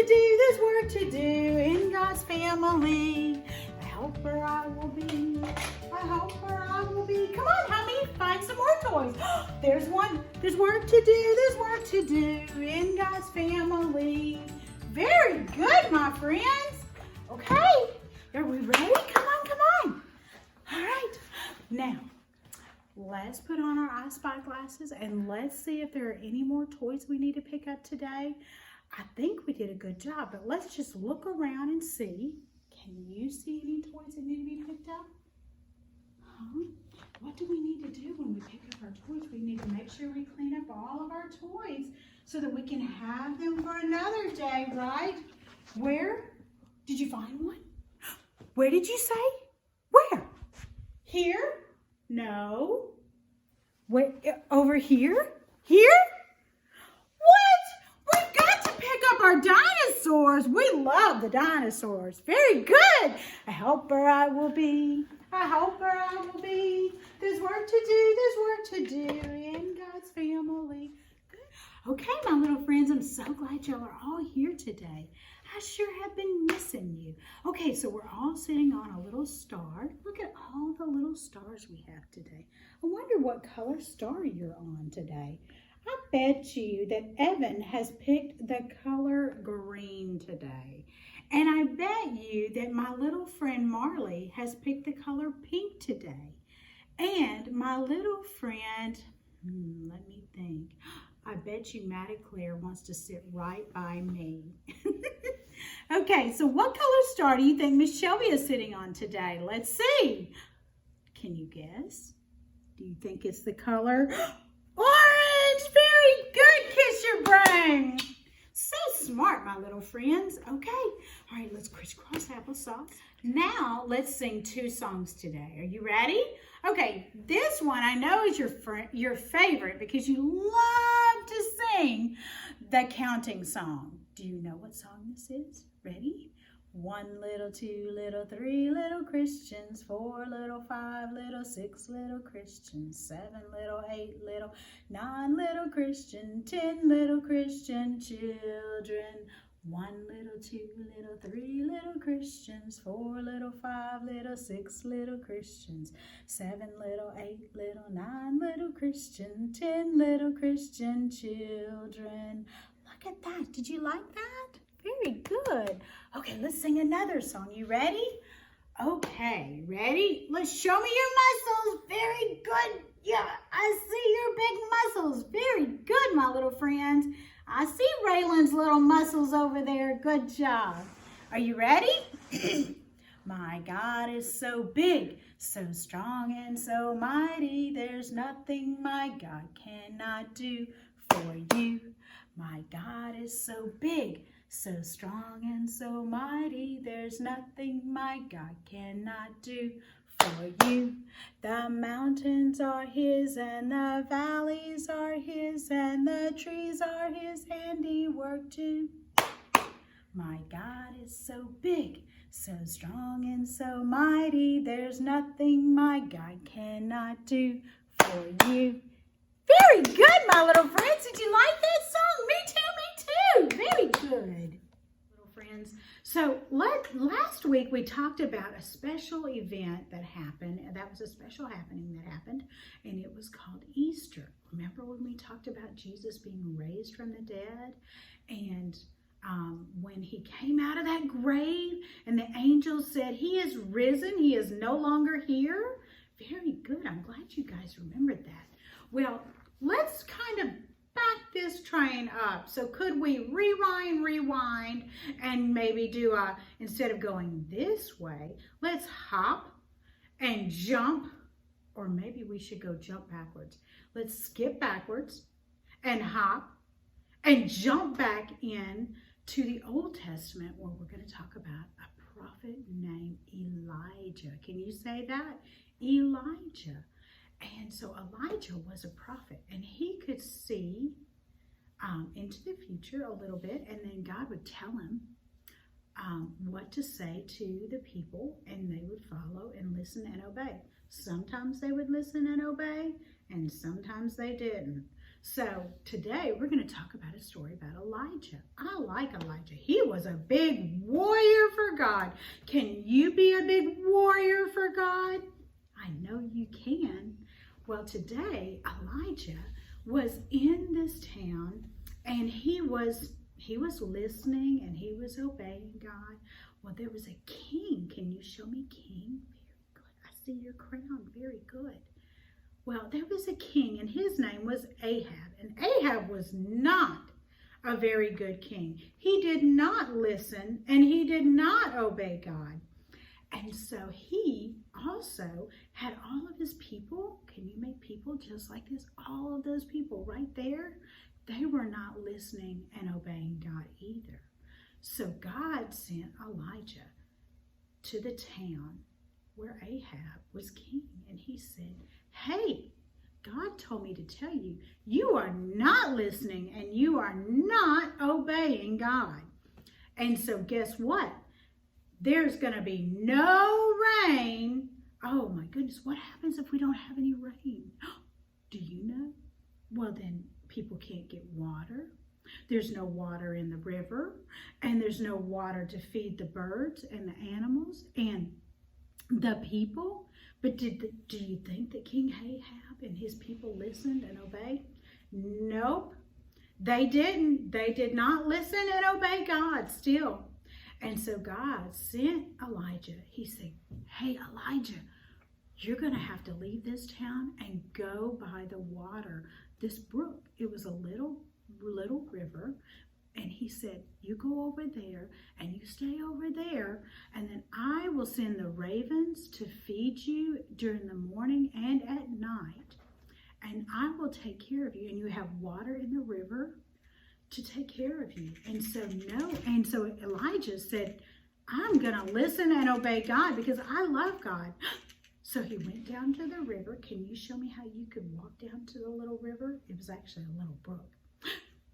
to do, there's work to do in God's family. A helper I will be, a helper I will be. Come on, honey, find some more toys. There's one. There's work to do, there's work to do in God's family. Very good, my friends. Okay, are we ready? Come on, come on. All right, now let's put on our I Spy glasses and let's see if there are any more toys we need to pick up today. I think we did a good job, but let's just look around and see. Can you see any toys that need to be picked up? What do we need to do when we pick up our toys? We need to make sure we clean up all of our toys so that we can have them for another day, right? Where? Did you find one? Where did you say? Where? Here? No. Where? Over here? Here? What? We've got to pick up our dinosaurs. We love the dinosaurs. Very good. A helper I will be. A helper I will be. There's work to do. There's work to do in God's family. Good. Okay, my little friends, I'm so glad y'all are all here today. I sure have been missing you. Okay, so we're all sitting on a little star. Look at all the little stars we have today. I wonder what color star you're on today. I bet you that Evan has picked the color green today. And I bet you that my little friend Marley has picked the color pink today. And my little friend, let me think. I bet you Maddie Claire wants to sit right by me. Okay, so what color star do you think Miss Shelby is sitting on today? Let's see. Can you guess? Do you think it's the color orange? Very good, kiss your brain. So smart, my little friends. Okay, all right, let's crisscross applesauce. Now, let's sing 2 songs today. Are you ready? Okay, this one I know is your favorite because you love to sing the counting song. Do you know what song this is? Ready? 1 little, 2 little, 3 little Christians, 4 little, 5 little, 6 little Christians, 7 little, 8 little, 9 little Christian, 10 little Christian children. 1 little, 2 little, 3 little Christians, 4 little, 5 little, 6 little Christians, 7 little, 8 little, 9 little Christian, 10 little Christian children. Look at that. Did you like that? Very good. Okay, let's sing another song. You ready? Okay, ready? Let's show me your muscles. Very good. Yeah, I see your big muscles. Very good, my little friends. I see Raylan's little muscles over there. Good job. Are you ready? My God is so big, so strong and so mighty. There's nothing my God cannot do for you. My God is so big, so strong and so mighty. There's nothing my God cannot do for you. The mountains are his and the valleys are his and the trees are his handiwork too. My God is so big, so strong and so mighty. There's nothing my God cannot do for you. Very good, my little friends. Did you like that song? Me too, me too. Very good, little friends. So last week we talked about a special event that happened. That was a special happening that happened, and it was called Easter. Remember when we talked about Jesus being raised from the dead? And when he came out of that grave and the angels said, he is risen, he is no longer here. Very good. I'm glad you guys remembered that. Well, let's kind of back this train up. So could we rewind, and maybe do instead of going this way, let's hop and jump, or maybe we should go jump backwards. Let's skip backwards and hop and jump back in to the Old Testament, where we're going to talk about a prophet named Elijah. Can you say that? Elijah. And so Elijah was a prophet, and he could see into the future a little bit, and then God would tell him what to say to the people, and they would follow and listen and obey. Sometimes they would listen and obey, and sometimes they didn't. So today we're going to talk about a story about Elijah. I like Elijah. He was a big warrior for God. Can you be a big warrior for God? I know you can. Well, today Elijah was in this town and he was listening and he was obeying God. Well, there was a king. Can you show me king? Very good. I see your crown. Very good. Well, there was a king, and his name was Ahab. And Ahab was not a very good king. He did not listen, and he did not obey God. And so he also had all of his people. Can you make people just like this? All of those people right there, they were not listening and obeying God either. So God sent Elijah to the town where Ahab was king. And he said, hey, God told me to tell you, you are not listening and you are not obeying God. And so guess what? There's going to be no rain. Oh my goodness, what happens if we don't have any rain? Do you know? Well, then people can't get water. There's no water in the river, and there's no water to feed the birds and the animals and the people. But do you think that King Ahab and his people listened and obeyed? Nope, they didn't. They did not listen and obey God still. And so God sent Elijah. He said, hey, Elijah, you're going to have to leave this town and go by the water, this brook. It was a little river. And he said, you go over there and you stay over there, and then I will send the ravens to feed you during the morning and at night, and I will take care of you, and you have water in the river to take care of you. And so Elijah said, I'm going to listen and obey God because I love God. So he went down to the river. Can you show me how you could walk down to the little river? It was actually a little brook.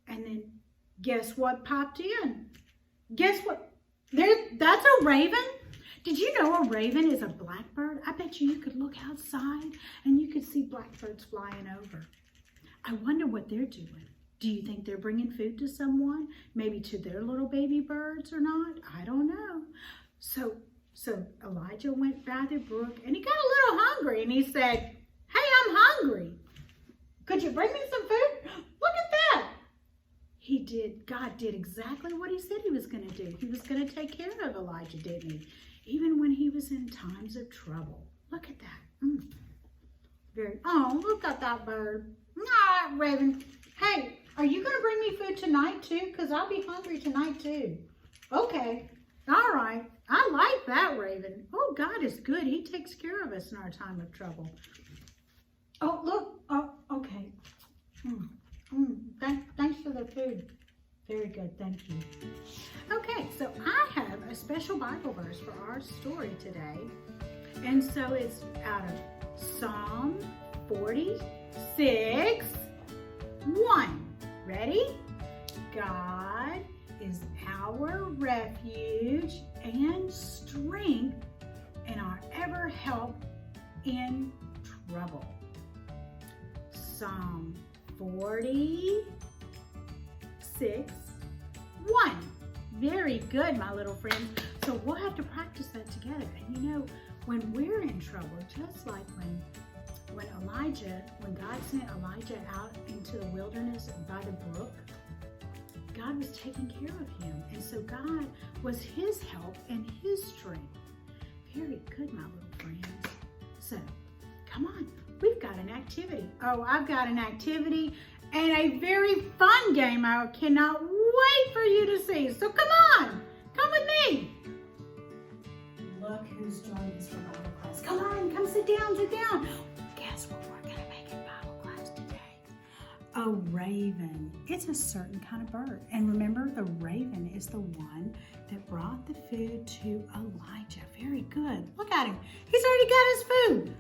And then guess what popped in? Guess what? That's a raven. Did you know a raven is a blackbird? I bet you could look outside and you could see blackbirds flying over. I wonder what they're doing. Do you think they're bringing food to someone? Maybe to their little baby birds or not? I don't know. So Elijah went by the brook and he got a little hungry and he said, hey, I'm hungry. Could you bring me some food? Look at that. God did exactly what he said he was going to do. He was going to take care of Elijah, didn't he? Even when he was in times of trouble. Look at that. Oh, look at that bird. Ah, raven. Hey, are you going to bring me food tonight too? Because I'll be hungry tonight too. Okay. All right. I like that, raven. Oh, God is good. He takes care of us in our time of trouble. Oh, look. Oh, okay. Thanks for the food. Very good, thank you. Okay, so I have a special Bible verse for our story today. And so it's out of Psalm 46, 1. Ready? God is our refuge and strength and our ever help in trouble. Psalm 46, 1. Very good, my little friends. So we'll have to practice that together. And you know, when we're in trouble, just like when God sent Elijah out into the wilderness by the brook, God was taking care of him. And so God was his help and his strength. Very good, my little friends. So, come on. We've got an activity. Oh, I've got an activity and a very fun game I cannot wait for you to see. So come on, come with me. Look who's joined us for Bible class. Come on, come sit down, sit down. Guess what we're going to make in Bible class today? A raven. It's a certain kind of bird. And remember, the raven is the one that brought the food to Elijah. Very good. Look at him. He's already got his food.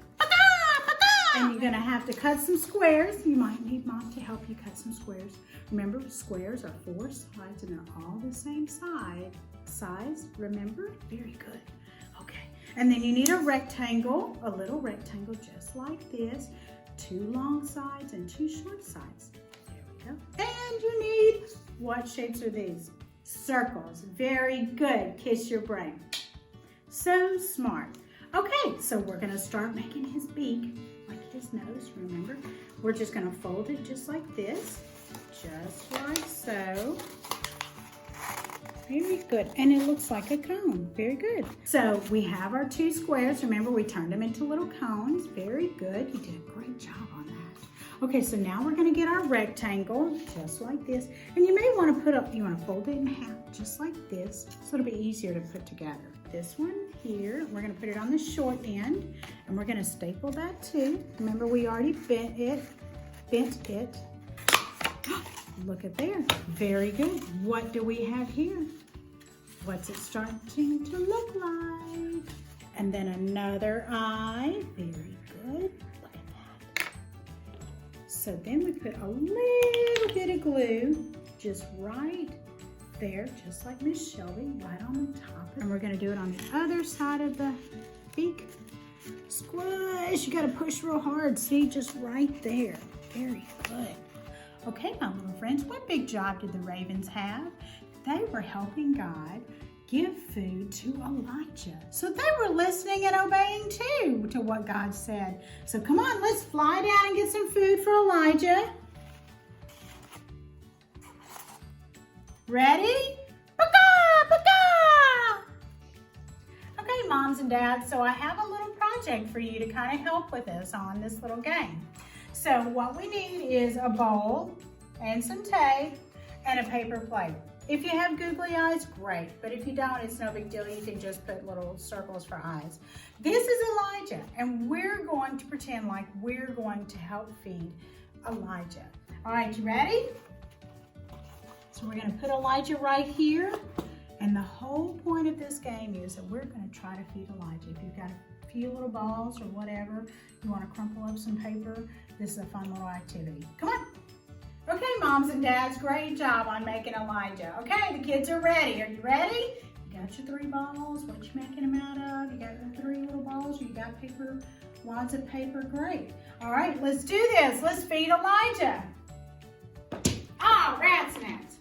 And you're going to have to cut some squares. You might need Mom to help you cut some squares. Remember, squares are 4 sides and they're all the same size. Remember? Very good. Okay. And then you need a rectangle, a little rectangle just like this. 2 long sides and 2 short sides. And you need, what shapes are these? Circles. Very good. Kiss your brain. So smart. Okay, so we're going to start making his beak like his nose, remember? We're just going to fold it just like this, just like so. Very good, and it looks like a cone. Very good. So we have our two squares. Remember, we turned them into little cones. Very good. You did a great job on that. Okay, so now we're going to get our rectangle, just like this. And you may want to fold it in half, just like this, so it'll be easier to put together. This one here, we're going to put it on the short end, and we're going to staple that too. Remember, we already bent it. Look at there. Very good. What do we have here? What's it starting to look like? And then another eye. Very good. Look at that. So then we put a little bit of glue just right there, just like Miss Shelby, right on the top. And we're going to do it on the other side of the beak. Squish. You got to push real hard. See, just right there. Very good. Okay, my little friends, what big job did the ravens have? They were helping God give food to Elijah. So they were listening and obeying too to what God said. So come on, let's fly down and get some food for Elijah. Ready? Paka, paka! Okay, moms and dads, so I have a little project for you to kind of help with us on this little game. So what we need is a bowl and some tape and a paper plate. If you have googly eyes, great. But if you don't, it's no big deal. You can just put little circles for eyes. This is Elijah, and we're going to pretend like we're going to help feed Elijah. All right, you ready? So we're going to put Elijah right here. And the whole point of this game is that we're going to try to feed Elijah. If you've got a few little balls or whatever, you want to crumple up some paper, this is a fun little activity. Come on. Okay, moms and dads, great job on making Elijah. Okay, the kids are ready. Are you ready? You got your 3 balls. What you making them out of? You got your 3 little balls. You got paper, wads of paper. Great. All right, let's do this. Let's feed Elijah. Ah, rat's nest.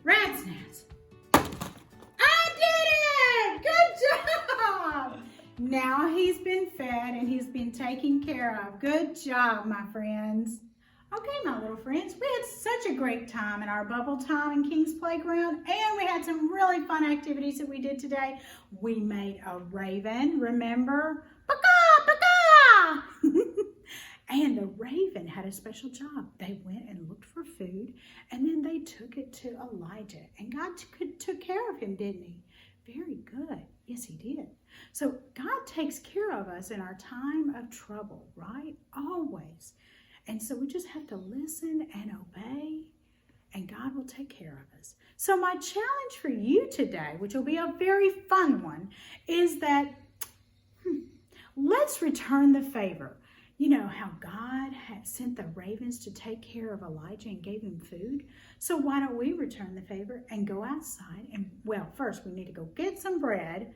Rat's nest. I did it! Good job! Now he's been fed and he's been taken care of. Good job, my friends. Okay, my little friends, we had such a great time in our bubble time in King's Playground, and we had some really fun activities that we did today. We made a raven, remember? Paka, paka! And the raven had a special job. They went and looked for food, and then they took it to Elijah, and God took care of him, didn't he? Very good. Yes, he did. So God takes care of us in our time of trouble, right? Always. And so we just have to listen and obey, and God will take care of us. So my challenge for you today, which will be a very fun one, is that let's return the favor. You know how God had sent the ravens to take care of Elijah and gave him food? So why don't we return the favor and go outside and, well, first we need to go get some bread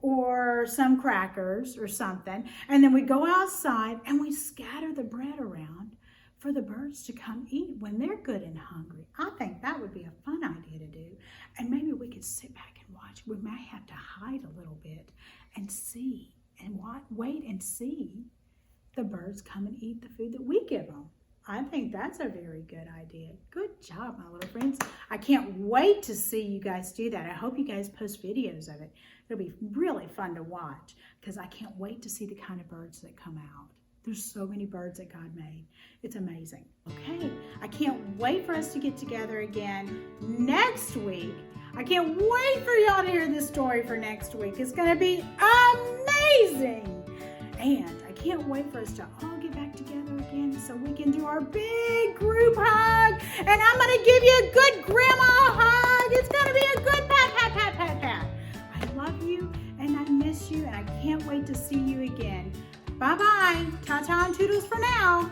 or some crackers or something, and then we go outside and we scatter the bread around for the birds to come eat when they're good and hungry. I think that would be a fun idea to do, and maybe we could sit back and watch. We might have to hide a little bit and see and wait and see the birds come and eat the food that we give them. I think that's a very good idea. Good job, my little friends. I can't wait to see you guys do that. I hope you guys post videos of it. It'll be really fun to watch because I can't wait to see the kind of birds that come out. There's so many birds that God made. It's amazing. Okay, I can't wait for us to get together again next week. I can't wait for y'all to hear this story for next week. It's going to be amazing. And I can't wait for us to all get back together again so we can do our big group hug. And I'm going to give you a good grandma hug. It's going to be a good pat, pat, pat, pat, pat. I love you and I miss you and I can't wait to see you again. Bye-bye. Ta-ta and toodles for now.